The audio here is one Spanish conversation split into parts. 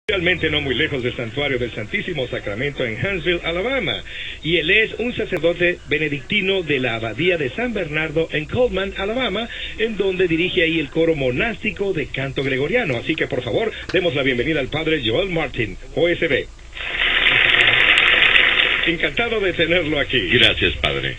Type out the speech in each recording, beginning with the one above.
Realmente no muy lejos del santuario del Santísimo Sacramento en Huntsville, Alabama, y él es un sacerdote benedictino de la Abadía de San Bernardo en Coleman, Alabama, en donde dirige ahí el coro monástico de canto gregoriano. Así que por favor, demos la bienvenida al padre Joel Martin, OSB. Encantado de tenerlo aquí. Gracias, padre.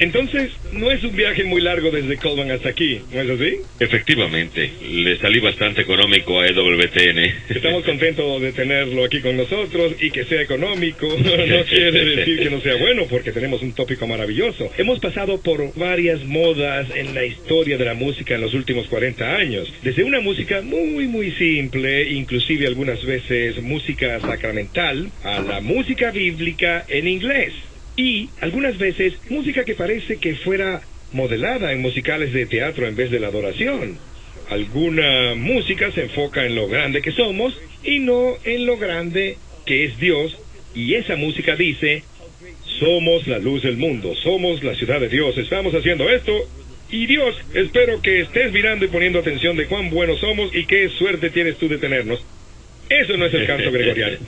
Entonces, no es un viaje muy largo desde Coleman hasta aquí, ¿no es así? Efectivamente, le salí bastante económico a EWTN. Estamos contentos de tenerlo aquí con nosotros y que sea económico. No quiere decir que no sea bueno, porque tenemos un tópico maravilloso. Hemos pasado por varias modas en la historia de la música en los últimos 40 años. Desde una música muy simple, inclusive algunas veces música sacramental, a la música bíblica en inglés. Y algunas veces música que parece que fuera modelada en musicales de teatro en vez de la adoración. Alguna música se enfoca en lo grande que somos y no en lo grande que es Dios. Y esa música dice, somos la luz del mundo, somos la ciudad de Dios, estamos haciendo esto. Y Dios, espero que estés mirando y poniendo atención de cuán buenos somos y qué suerte tienes tú de tenernos. Eso no es el canto gregoriano.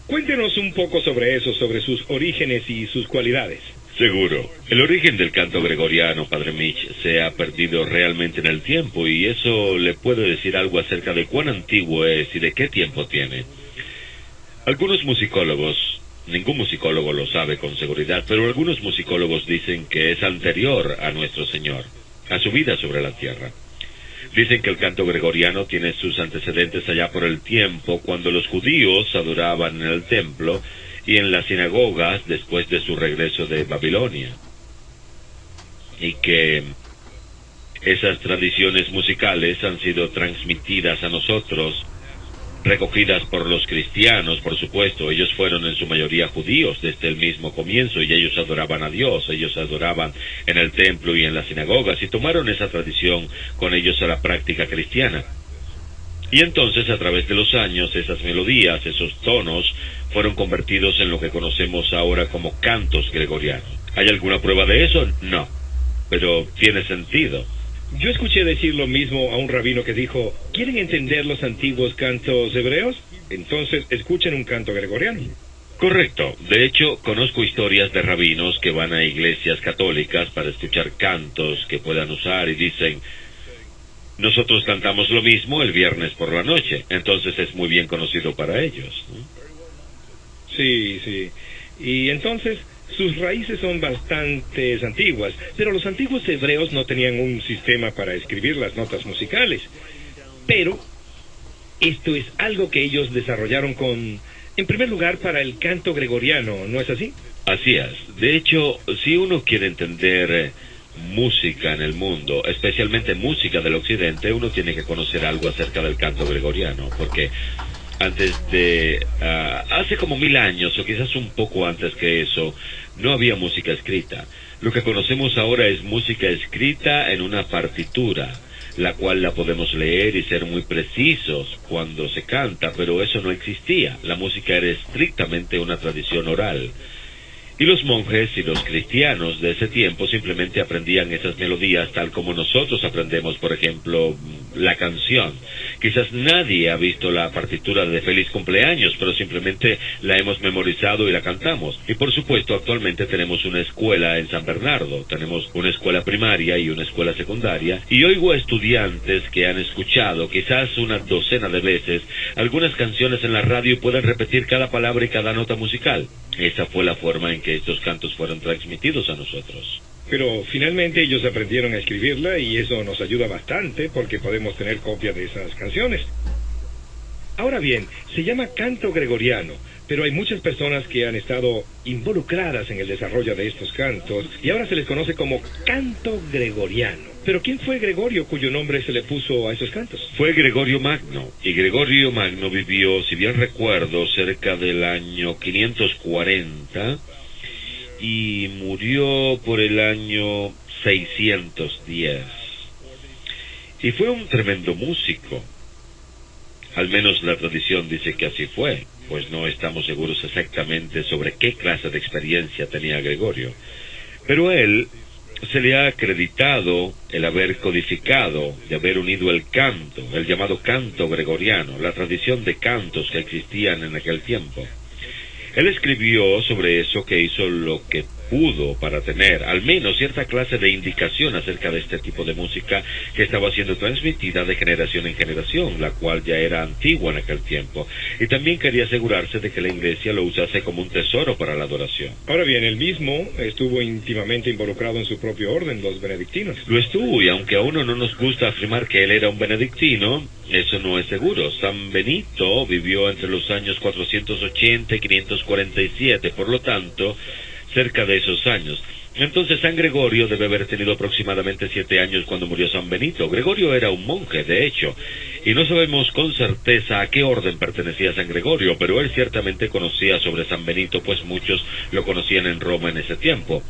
Cuéntenos un poco sobre eso, sobre sus orígenes y sus cualidades. Seguro. El origen del canto gregoriano, padre Mitch, se ha perdido realmente en el tiempo, y eso le puede decir algo acerca de cuán antiguo es y de qué tiempo tiene. Algunos musicólogos, ningún musicólogo lo sabe con seguridad, pero algunos musicólogos dicen que es anterior a nuestro Señor, a su vida sobre la tierra. Dicen que el canto gregoriano tiene sus antecedentes allá por el tiempo, cuando los judíos adoraban en el templo y en las sinagogas después de su regreso de Babilonia. Y que esas tradiciones musicales han sido transmitidas a nosotros, recogidas por los cristianos, por supuesto. Ellos fueron en su mayoría judíos desde el mismo comienzo, y ellos adoraban a Dios, ellos adoraban en el templo y en las sinagogas, y tomaron esa tradición con ellos a la práctica cristiana. Y entonces, a través de los años, esas melodías, esos tonos, fueron convertidos en lo que conocemos ahora como cantos gregorianos. ¿Hay alguna prueba de eso? No, pero tiene sentido. Yo escuché decir lo mismo a un rabino que dijo, ¿quieren entender los antiguos cantos hebreos? Entonces escuchen un canto gregoriano. Correcto. De hecho, conozco historias de rabinos que van a iglesias católicas para escuchar cantos que puedan usar y dicen, nosotros cantamos lo mismo el viernes por la noche. Entonces es muy bien conocido para ellos, ¿no? Sí. Y entonces, sus raíces son bastante antiguas, pero los antiguos hebreos no tenían un sistema para escribir las notas musicales. Pero esto es algo que ellos desarrollaron en primer lugar, para el canto gregoriano, ¿no es así? Así es. De hecho, si uno quiere entender música en el mundo, especialmente música del occidente, uno tiene que conocer algo acerca del canto gregoriano, porque hace como 1000 años, o quizás un poco antes que eso, no había música escrita. Lo que conocemos ahora es música escrita en una partitura, la cual la podemos leer y ser muy precisos cuando se canta, pero eso no existía. La música era estrictamente una tradición oral. Y los monjes y los cristianos de ese tiempo simplemente aprendían esas melodías tal como nosotros aprendemos, por ejemplo, la canción. Quizás nadie ha visto la partitura de Feliz Cumpleaños, pero simplemente la hemos memorizado y la cantamos. Y por supuesto, actualmente tenemos una escuela en San Bernardo, tenemos una escuela primaria y una escuela secundaria, y oigo a estudiantes que han escuchado quizás una docena de veces algunas canciones en la radio y pueden repetir cada palabra y cada nota musical. Esa fue la forma en que estos cantos fueron transmitidos a nosotros. Pero finalmente ellos aprendieron a escribirla y eso nos ayuda bastante porque podemos tener copia de esas canciones. Ahora bien, se llama canto gregoriano, pero hay muchas personas que han estado involucradas en el desarrollo de estos cantos y ahora se les conoce como canto gregoriano. Pero ¿quién fue Gregorio cuyo nombre se le puso a esos cantos? Fue Gregorio Magno, y Gregorio Magno vivió, si bien recuerdo, cerca del año 540 y murió por el año 610. Y fue un tremendo músico. Al menos la tradición dice que así fue, pues no estamos seguros exactamente sobre qué clase de experiencia tenía Gregorio. Pero él se le ha acreditado el haber codificado, de haber unido el canto, el llamado canto gregoriano, la tradición de cantos que existían en aquel tiempo. Él escribió sobre eso, que hizo lo que pudo para tener al menos cierta clase de indicación acerca de este tipo de música que estaba siendo transmitida de generación en generación, la cual ya era antigua en aquel tiempo, y también quería asegurarse de que la iglesia lo usase como un tesoro para la adoración. Ahora bien, él mismo estuvo íntimamente involucrado en su propio orden, los benedictinos. Lo estuvo, y aunque a uno no nos gusta afirmar que él era un benedictino, eso no es seguro. San Benito vivió entre los años 480 y 547, por lo tanto, cerca de esos años. Entonces San Gregorio debe haber tenido aproximadamente 7 años cuando murió San Benito. Gregorio era un monje, de hecho, y no sabemos con certeza a qué orden pertenecía San Gregorio, pero él ciertamente conocía sobre San Benito, pues muchos lo conocían en Roma en ese tiempo.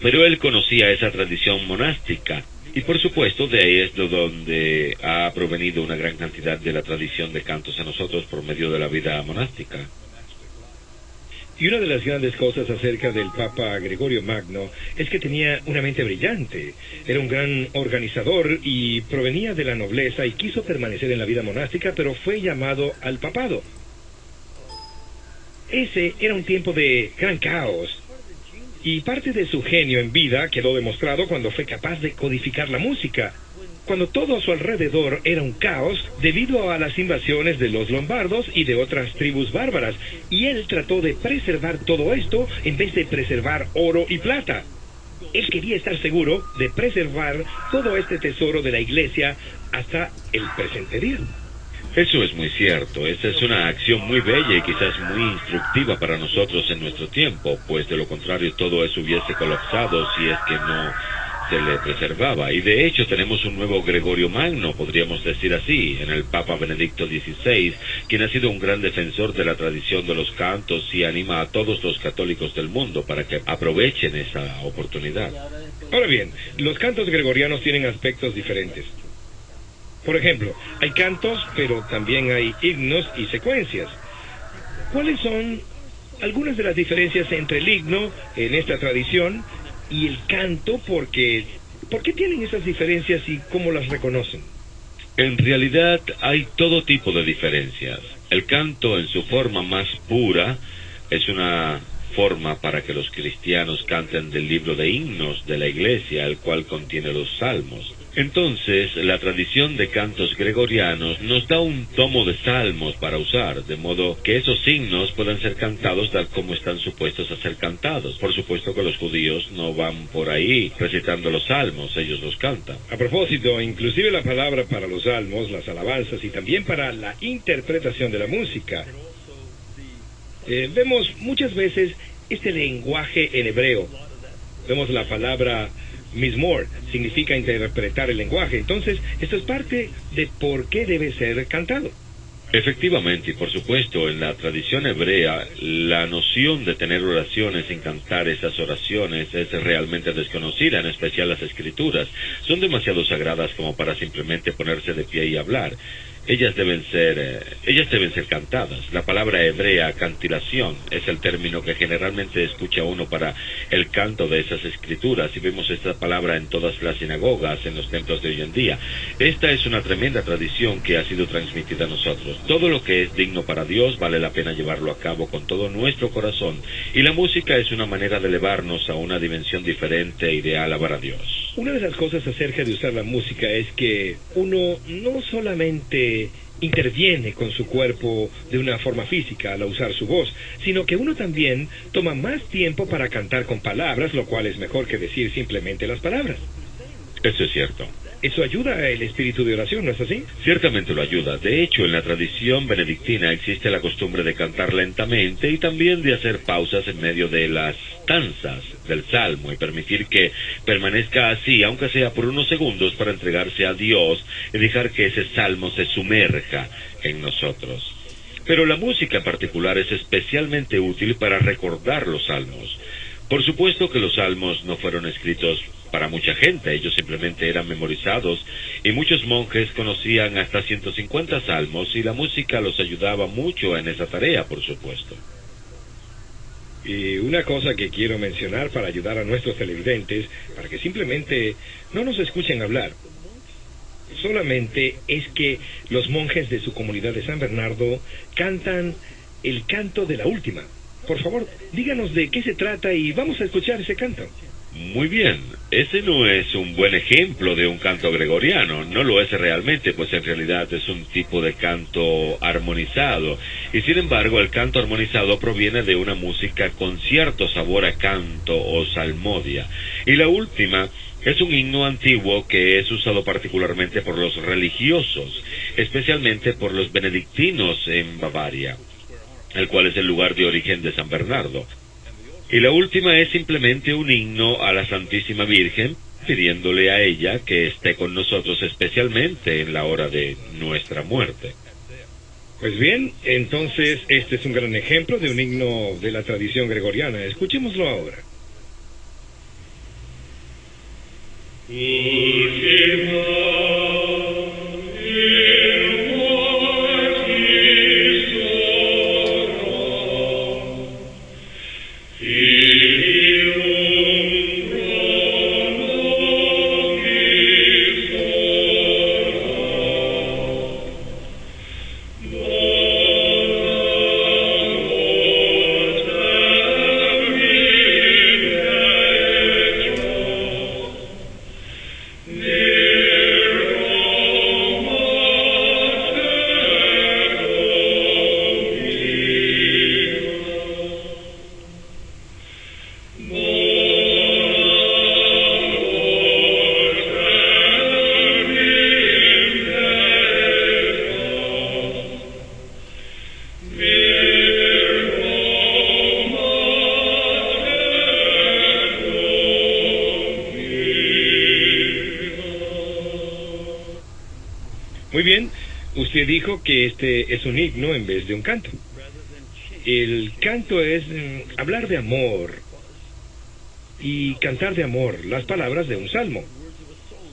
Pero él conocía esa tradición monástica, y por supuesto de ahí es de donde ha provenido una gran cantidad de la tradición de cantos a nosotros por medio de la vida monástica. Y una de las grandes cosas acerca del Papa Gregorio Magno es que tenía una mente brillante, era un gran organizador y provenía de la nobleza y quiso permanecer en la vida monástica, pero fue llamado al papado. Ese era un tiempo de gran caos, y parte de su genio en vida quedó demostrado cuando fue capaz de codificar la música, cuando todo a su alrededor era un caos debido a las invasiones de los lombardos y de otras tribus bárbaras, y él trató de preservar todo esto en vez de preservar oro y plata. Él quería estar seguro de preservar todo este tesoro de la iglesia hasta el presente día. Eso es muy cierto. Esta es una acción muy bella y quizás muy instructiva para nosotros en nuestro tiempo, pues de lo contrario todo eso hubiese colapsado si es que no se le preservaba. Y de hecho tenemos un nuevo Gregorio Magno, podríamos decir así, en el Papa Benedicto XVI, quien ha sido un gran defensor de la tradición de los cantos y anima a todos los católicos del mundo para que aprovechen esa oportunidad. Ahora bien, los cantos gregorianos tienen aspectos diferentes. Por ejemplo, hay cantos, pero también hay himnos y secuencias. ¿Cuáles son algunas de las diferencias entre el himno en esta tradición y el canto? ¿Por qué tienen esas diferencias y cómo las reconocen? En realidad hay todo tipo de diferencias. El canto en su forma más pura es una forma para que los cristianos canten del libro de himnos de la iglesia, el cual contiene los salmos. Entonces, la tradición de cantos gregorianos nos da un tomo de salmos para usar, de modo que esos himnos puedan ser cantados tal como están supuestos a ser cantados. Por supuesto que los judíos no van por ahí recitando los salmos, ellos los cantan. A propósito, inclusive la palabra para los salmos, las alabanzas y también para la interpretación de la música. Vemos muchas veces este lenguaje en hebreo. Vemos la palabra Mizmor, significa interpretar el lenguaje. Entonces, esto es parte de por qué debe ser cantado. Efectivamente, y por supuesto, en la tradición hebrea, la noción de tener oraciones sin cantar esas oraciones es realmente desconocida, en especial las escrituras. Son demasiado sagradas como para simplemente ponerse de pie y hablar. Ellas deben ser cantadas. La palabra hebrea, cantilación, es el término que generalmente escucha uno para el canto de esas escrituras, y vemos esta palabra en todas las sinagogas, en los templos de hoy en día. Esta es una tremenda tradición que ha sido transmitida a nosotros. Todo lo que es digno para Dios vale la pena llevarlo a cabo con todo nuestro corazón, y la música es una manera de elevarnos a una dimensión diferente y de alabar a Dios. Una de las cosas acerca de usar la música es que uno no solamente interviene con su cuerpo de una forma física al usar su voz, sino que uno también toma más tiempo para cantar con palabras, lo cual es mejor que decir simplemente las palabras. Eso es cierto. Eso ayuda al espíritu de oración, ¿no es así? Ciertamente lo ayuda. De hecho, en la tradición benedictina existe la costumbre de cantar lentamente y también de hacer pausas en medio de las stanzas del salmo y permitir que permanezca así, aunque sea por unos segundos, para entregarse a Dios y dejar que ese salmo se sumerja en nosotros. Pero la música en particular es especialmente útil para recordar los salmos. Por supuesto que los salmos no fueron escritos para mucha gente, ellos simplemente eran memorizados, y muchos monjes conocían hasta 150 salmos, y la música los ayudaba mucho en esa tarea, por supuesto. Y una cosa que quiero mencionar para ayudar a nuestros televidentes, para que simplemente no nos escuchen hablar, solamente es que los monjes de su comunidad de San Bernardo cantan el canto de la última. Por favor, díganos de qué se trata y vamos a escuchar ese canto. Muy bien, ese no es un buen ejemplo de un canto gregoriano, no lo es realmente, pues en realidad es un tipo de canto armonizado, y sin embargo el canto armonizado proviene de una música con cierto sabor a canto o salmodia, y la última es un himno antiguo que es usado particularmente por los religiosos, especialmente por los benedictinos en Bavaria, el cual es el lugar de origen de San Bernardo. Y la última es simplemente un himno a la Santísima Virgen, pidiéndole a ella que esté con nosotros especialmente en la hora de nuestra muerte. Pues bien, entonces este es un gran ejemplo de un himno de la tradición gregoriana. Escuchémoslo ahora. Muy bien, usted dijo que este es un himno en vez de un canto. El canto es hablar de amor y cantar de amor, las palabras de un salmo,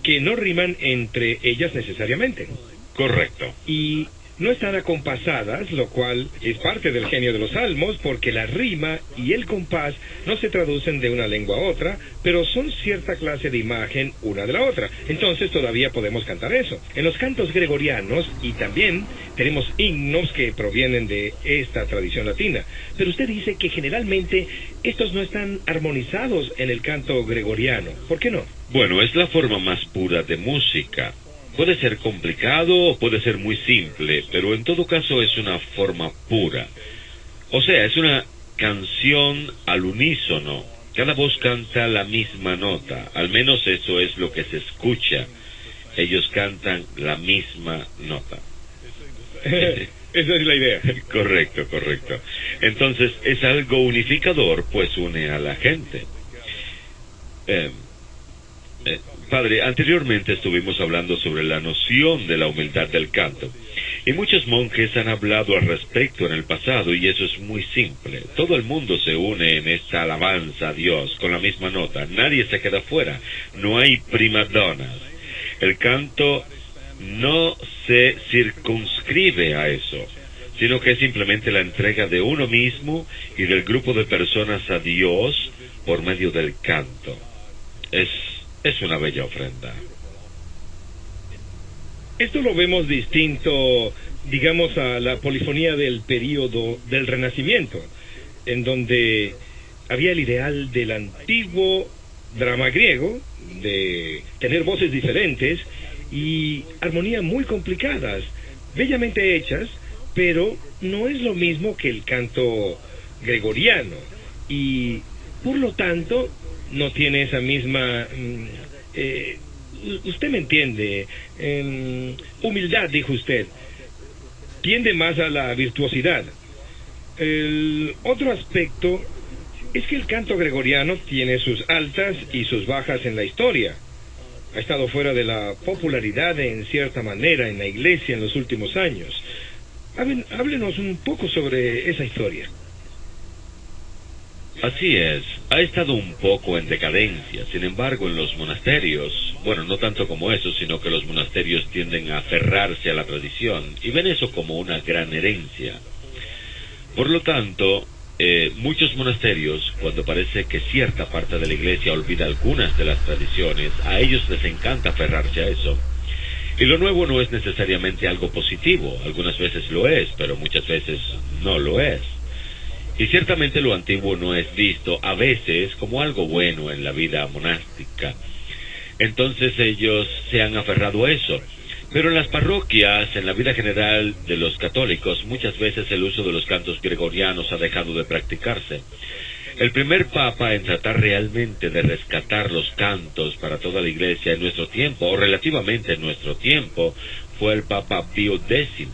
que no riman entre ellas necesariamente. Correcto. Y no están acompasadas, lo cual es parte del genio de los salmos, porque la rima y el compás no se traducen de una lengua a otra, pero son cierta clase de imagen una de la otra. Entonces todavía podemos cantar eso. En los cantos gregorianos, y también tenemos himnos que provienen de esta tradición latina, pero usted dice que generalmente estos no están armonizados en el canto gregoriano. ¿Por qué no? Bueno, es la forma más pura de música. Puede ser complicado o puede ser muy simple, pero en todo caso es una forma pura. O sea, es una canción al unísono. Cada voz canta la misma nota. Al menos eso es lo que se escucha. Ellos cantan la misma nota. Esa es la idea. Correcto, correcto. Entonces es algo unificador, pues une a la gente. Padre, anteriormente estuvimos hablando sobre la noción de la humildad del canto, y muchos monjes han hablado al respecto en el pasado, y eso es muy simple. Todo el mundo se une en esta alabanza a Dios con la misma nota, nadie se queda fuera, no hay primadonas. El canto no se circunscribe a eso, sino que es simplemente la entrega de uno mismo y del grupo de personas a Dios por medio del canto. Es una bella ofrenda. Esto lo vemos distinto, digamos, a la polifonía del período del Renacimiento, en donde había el ideal del antiguo drama griego, de tener voces diferentes y armonía muy complicadas, bellamente hechas, pero no es lo mismo que el canto gregoriano, y por lo tanto no tiene esa misma, usted me entiende, humildad, dijo usted, tiende más a la virtuosidad. El otro aspecto es que el canto gregoriano tiene sus altas y sus bajas en la historia. Ha estado fuera de la popularidad en cierta manera en la iglesia en los últimos años. Háblenos un poco sobre esa historia. Así es, ha estado un poco en decadencia. Sin embargo, en los monasterios, bueno, no tanto como eso, sino que los monasterios tienden a aferrarse a la tradición y ven eso como una gran herencia. Por lo tanto, muchos monasterios, cuando parece que cierta parte de la iglesia olvida algunas de las tradiciones, a ellos les encanta aferrarse a eso. Y lo nuevo no es necesariamente algo positivo, algunas veces lo es, pero muchas veces no lo es. Y ciertamente lo antiguo no es visto a veces como algo bueno en la vida monástica. Entonces ellos se han aferrado a eso. Pero en las parroquias, en la vida general de los católicos, muchas veces el uso de los cantos gregorianos ha dejado de practicarse. El primer papa en tratar realmente de rescatar los cantos para toda la iglesia en nuestro tiempo, o relativamente en nuestro tiempo, fue el Papa Pío X,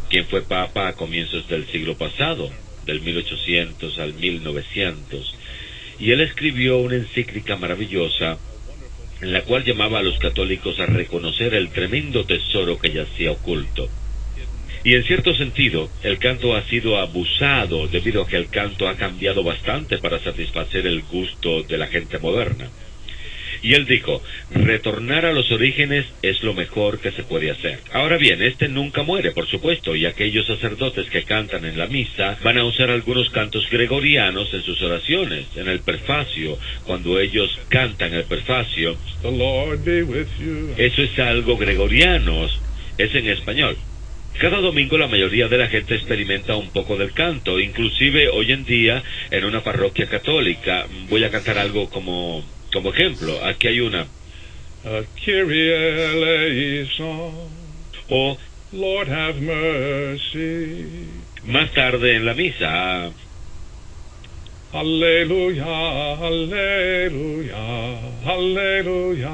quien fue papa a comienzos del siglo pasado, del 1800 al 1900, y él escribió una encíclica maravillosa en la cual llamaba a los católicos a reconocer el tremendo tesoro que yacía oculto. Y en cierto sentido, el canto ha sido abusado debido a que el canto ha cambiado bastante para satisfacer el gusto de la gente moderna. Y él dijo, retornar a los orígenes es lo mejor que se puede hacer. Ahora bien, este nunca muere, por supuesto, y aquellos sacerdotes que cantan en la misa van a usar algunos cantos gregorianos en sus oraciones, en el prefacio. Cuando ellos cantan el prefacio, The Lord be with you. Eso es algo gregoriano, es en español. Cada domingo la mayoría de la gente experimenta un poco del canto, inclusive hoy en día en una parroquia católica. Voy a cantar algo como ejemplo. Aquí hay una. Kyrie eleison. O Lord have mercy. más tarde en la misa. Aleluya, aleluya, aleluya.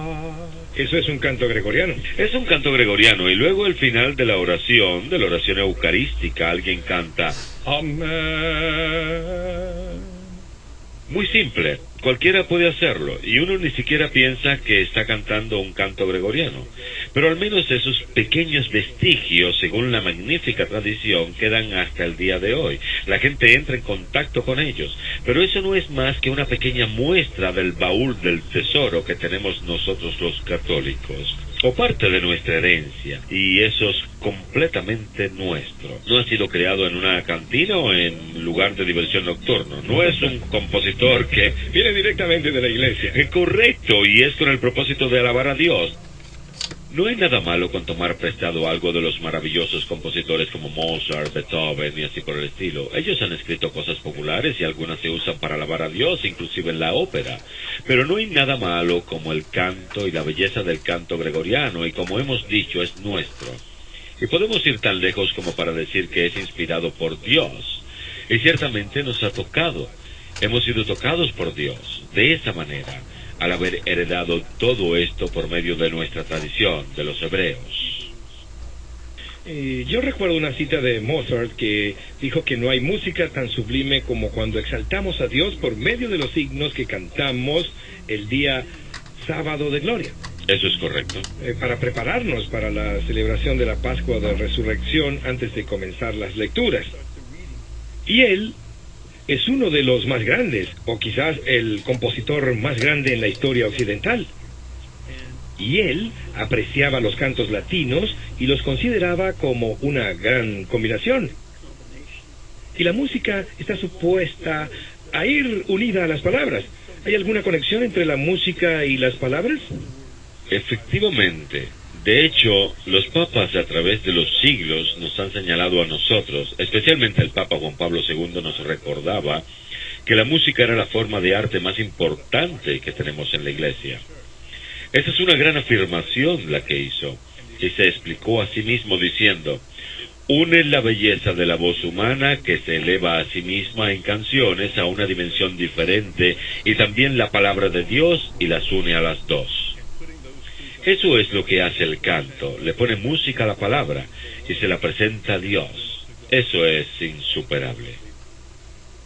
Eso es un canto gregoriano. Es un canto gregoriano, y luego el final de la oración eucarística, alguien canta. Amén. Muy simple, cualquiera puede hacerlo, y uno ni siquiera piensa que está cantando un canto gregoriano. Pero al menos esos pequeños vestigios, según la magnífica tradición, quedan hasta el día de hoy. La gente entra en contacto con ellos, pero eso no es más que una pequeña muestra del baúl del tesoro que tenemos nosotros los católicos, o parte de nuestra herencia, y eso es completamente nuestro. No ha sido creado en una cantina o en lugar de diversión nocturno. No es un compositor que viene directamente de la iglesia. Es correcto, y es con el propósito de alabar a Dios. No hay nada malo con tomar prestado algo de los maravillosos compositores como Mozart, Beethoven y así por el estilo. Ellos han escrito cosas populares y algunas se usan para alabar a Dios, inclusive en la ópera. Pero no hay nada malo como el canto y la belleza del canto gregoriano, y como hemos dicho, es nuestro. Y podemos ir tan lejos como para decir que es inspirado por Dios. Y ciertamente nos ha tocado. Hemos sido tocados por Dios de esa manera, al haber heredado todo esto por medio de nuestra tradición, de los hebreos. Yo recuerdo una cita de Mozart que dijo que no hay música tan sublime como cuando exaltamos a Dios por medio de los signos que cantamos el día sábado de gloria. Eso es correcto. Para prepararnos para la celebración de la Pascua de Resurrección antes de comenzar las lecturas. Y él es uno de los más grandes, o quizás el compositor más grande en la historia occidental. Y él apreciaba los cantos latinos y los consideraba como una gran combinación. Y la música está supuesta a ir unida a las palabras. ¿Hay alguna conexión entre la música y las palabras? Efectivamente. De hecho, los papas a través de los siglos nos han señalado a nosotros, especialmente el Papa Juan Pablo II nos recordaba que la música era la forma de arte más importante que tenemos en la Iglesia. Esa es una gran afirmación la que hizo, y se explicó a sí mismo diciendo: une la belleza de la voz humana que se eleva a sí misma en canciones a una dimensión diferente, y también la palabra de Dios, y las une a las dos. Eso es lo que hace el canto, le pone música a la palabra y se la presenta a Dios. Eso es insuperable.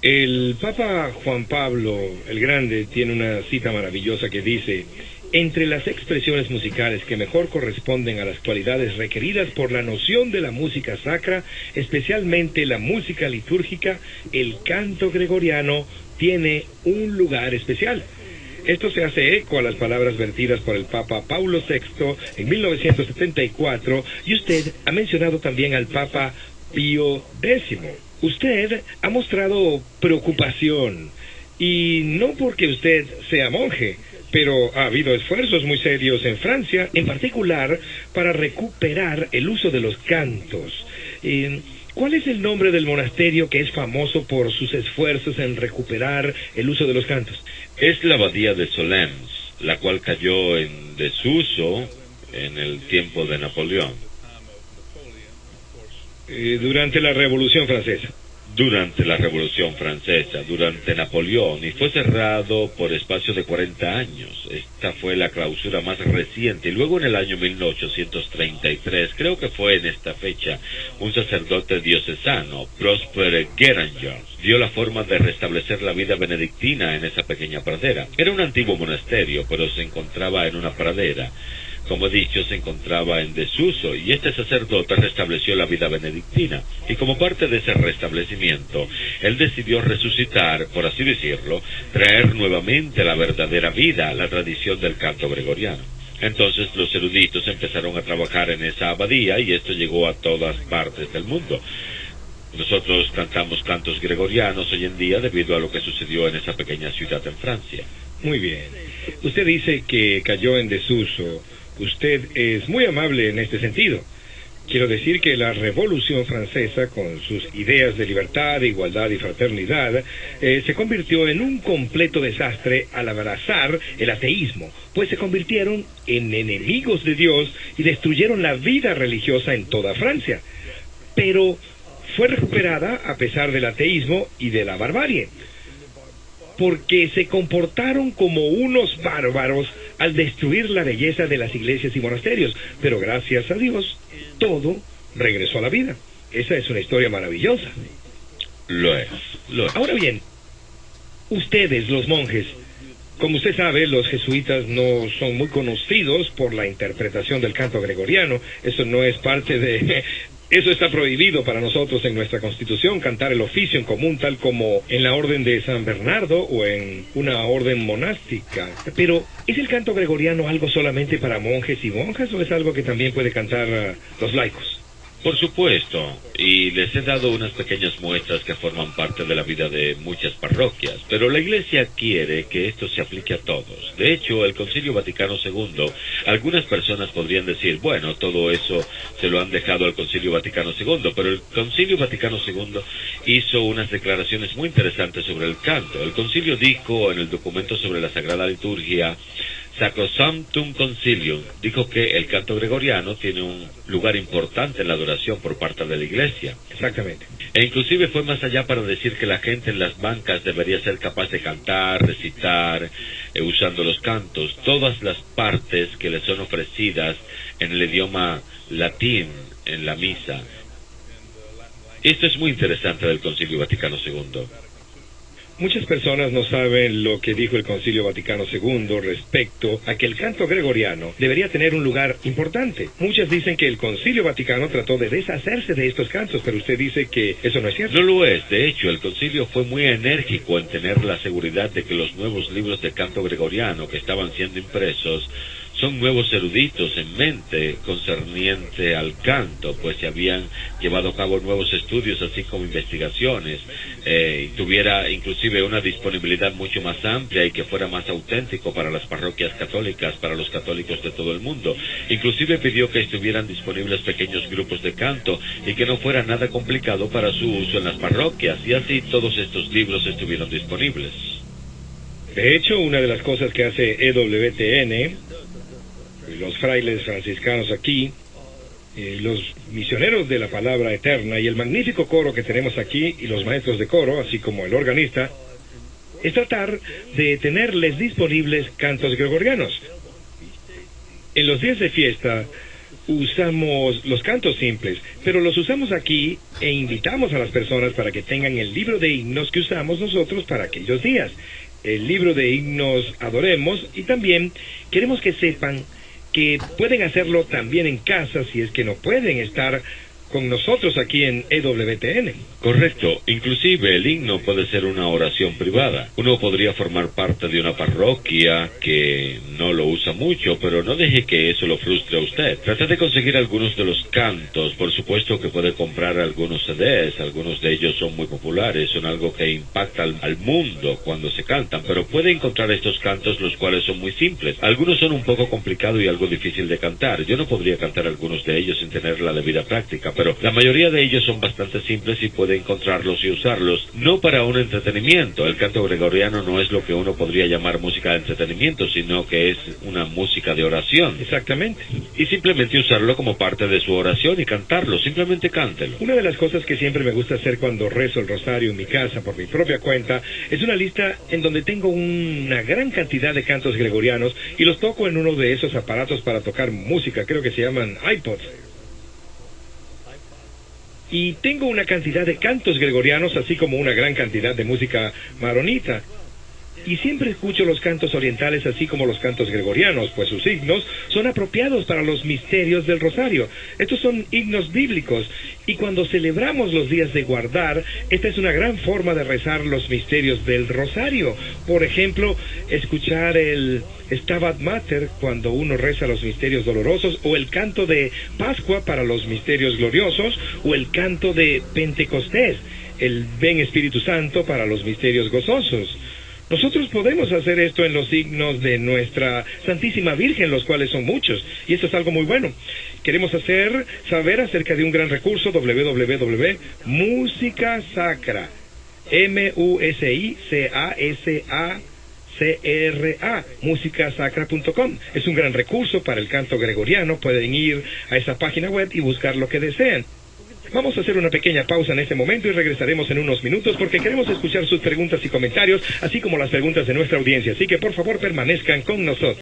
El Papa Juan Pablo el Grande tiene una cita maravillosa que dice: entre las expresiones musicales que mejor corresponden a las cualidades requeridas por la noción de la música sacra, especialmente la música litúrgica, el canto gregoriano tiene un lugar especial. Esto se hace eco a las palabras vertidas por el Papa Paulo VI en 1974, y usted ha mencionado también al Papa Pío X. Usted ha mostrado preocupación, y no porque usted sea monje, pero ha habido esfuerzos muy serios en Francia, en particular para recuperar el uso de los cantos. ¿Cuál es el nombre del monasterio que es famoso por sus esfuerzos en recuperar el uso de los cantos? Es la abadía de Solesmes, la cual cayó en desuso en el tiempo de Napoleón. Durante la Revolución Francesa. Durante la Revolución Francesa, durante Napoleón, y fue cerrado por espacio de 40 años. Esta fue la clausura más reciente. Y luego en el año 1833, creo que fue en esta fecha, un sacerdote diocesano, Prosper Guéranger, dio la forma de restablecer la vida benedictina en esa pequeña pradera. Era un antiguo monasterio, pero se encontraba en una pradera. Como he dicho, se encontraba en desuso, y este sacerdote restableció la vida benedictina. Y como parte de ese restablecimiento, él decidió resucitar, por así decirlo, traer nuevamente la verdadera vida, la tradición del canto gregoriano. Entonces los eruditos empezaron a trabajar en esa abadía, y esto llegó a todas partes del mundo. Nosotros cantamos cantos gregorianos hoy en día debido a lo que sucedió en esa pequeña ciudad en Francia. Muy bien. Usted dice que cayó en desuso. Usted es muy amable en este sentido. Quiero decir que la Revolución Francesa, con sus ideas de libertad, igualdad y fraternidad, se convirtió en un completo desastre al abrazar el ateísmo, pues se convirtieron en enemigos de Dios y destruyeron la vida religiosa en toda Francia. Pero fue recuperada a pesar del ateísmo y de la barbarie, porque se comportaron como unos bárbaros al destruir la belleza de las iglesias y monasterios. Pero gracias a Dios, todo regresó a la vida. Esa es una historia maravillosa. Lo es. Ahora bien, ustedes, los monjes, como usted sabe, los jesuitas no son muy conocidos por la interpretación del canto gregoriano. Eso no es parte de... Eso está prohibido para nosotros en nuestra Constitución, cantar el oficio en común, tal como en la Orden de San Bernardo o en una orden monástica. Pero, ¿es el canto gregoriano algo solamente para monjes y monjas o es algo que también puede cantar los laicos? Por supuesto, y les he dado unas pequeñas muestras que forman parte de la vida de muchas parroquias, pero la Iglesia quiere que esto se aplique a todos. De hecho, el Concilio Vaticano II, algunas personas podrían decir, bueno, todo eso se lo han dejado al Concilio Vaticano II, pero el Concilio Vaticano II hizo unas declaraciones muy interesantes sobre el canto. El concilio dijo en el documento sobre la Sagrada Liturgia, Sacrosanctum Concilium, dijo que el canto gregoriano tiene un lugar importante en la adoración por parte de la Iglesia. Exactamente. E inclusive fue más allá para decir que la gente en las bancas debería ser capaz de cantar, recitar, usando los cantos, todas las partes que le son ofrecidas en el idioma latín en la misa. Esto es muy interesante del Concilio Vaticano II. Muchas personas no saben lo que dijo el Concilio Vaticano II respecto a que el canto gregoriano debería tener un lugar importante. Muchas dicen que el Concilio Vaticano trató de deshacerse de estos cantos, pero usted dice que eso no es cierto. No lo es. De hecho, el concilio fue muy enérgico en tener la seguridad de que los nuevos libros de canto gregoriano que estaban siendo impresos son nuevos eruditos en mente concerniente al canto, pues se habían llevado a cabo nuevos estudios, así como investigaciones, y tuviera inclusive una disponibilidad mucho más amplia y que fuera más auténtico para las parroquias católicas, para los católicos de todo el mundo. Inclusive pidió que estuvieran disponibles pequeños grupos de canto y que no fuera nada complicado para su uso en las parroquias, y así todos estos libros estuvieron disponibles. De hecho, una de las cosas que hace EWTN, los frailes franciscanos aquí, los misioneros de la palabra eterna y el magnífico coro que tenemos aquí y los maestros de coro, así como el organista, es tratar de tenerles disponibles cantos gregorianos. En los días de fiesta usamos los cantos simples, pero los usamos aquí e invitamos a las personas para que tengan el libro de himnos que usamos nosotros para aquellos días. El libro de himnos Adoremos, y también queremos que sepan que pueden hacerlo también en casa si es que no pueden estar con nosotros aquí en EWTN. Correcto. Inclusive el himno puede ser una oración privada. Uno podría formar parte de una parroquia que no lo usa mucho, pero no deje que eso lo frustre a usted. Trate de conseguir algunos de los cantos. Por supuesto que puede comprar algunos CDs. Algunos de ellos son muy populares, son algo que impacta al mundo cuando se cantan, pero puede encontrar estos cantos los cuales son muy simples. Algunos son un poco complicados y algo difícil de cantar. Yo no podría cantar algunos de ellos sin tener la debida práctica, pero la mayoría de ellos son bastante simples y puede encontrarlos y usarlos, no para un entretenimiento. El canto gregoriano no es lo que uno podría llamar música de entretenimiento, sino que es una música de oración. Exactamente. Y simplemente usarlo como parte de su oración y cantarlo, simplemente cántelo. Una de las cosas que siempre me gusta hacer cuando rezo el rosario en mi casa por mi propia cuenta es una lista en donde tengo una gran cantidad de cantos gregorianos y los toco en uno de esos aparatos para tocar música, creo que se llaman iPods. Y tengo una cantidad de cantos gregorianos, así como una gran cantidad de música maronita. Y siempre escucho los cantos orientales así como los cantos gregorianos, pues sus himnos son apropiados para los misterios del rosario. Estos son himnos bíblicos, y cuando celebramos los días de guardar, esta es una gran forma de rezar los misterios del rosario. Por ejemplo, escuchar el Stabat Mater cuando uno reza los misterios dolorosos, o el canto de Pascua para los misterios gloriosos, o el canto de Pentecostés, el Ven Espíritu Santo para los misterios gozosos. Nosotros podemos hacer esto en los signos de nuestra Santísima Virgen, los cuales son muchos, y esto es algo muy bueno. Queremos saber acerca de un gran recurso, www.musicasacra, musicasacra, musicasacra.com. Es un gran recurso para el canto gregoriano. Pueden ir a esa página web y buscar lo que deseen. Vamos a hacer una pequeña pausa en este momento y regresaremos en unos minutos porque queremos escuchar sus preguntas y comentarios, así como las preguntas de nuestra audiencia. Así que por favor permanezcan con nosotros.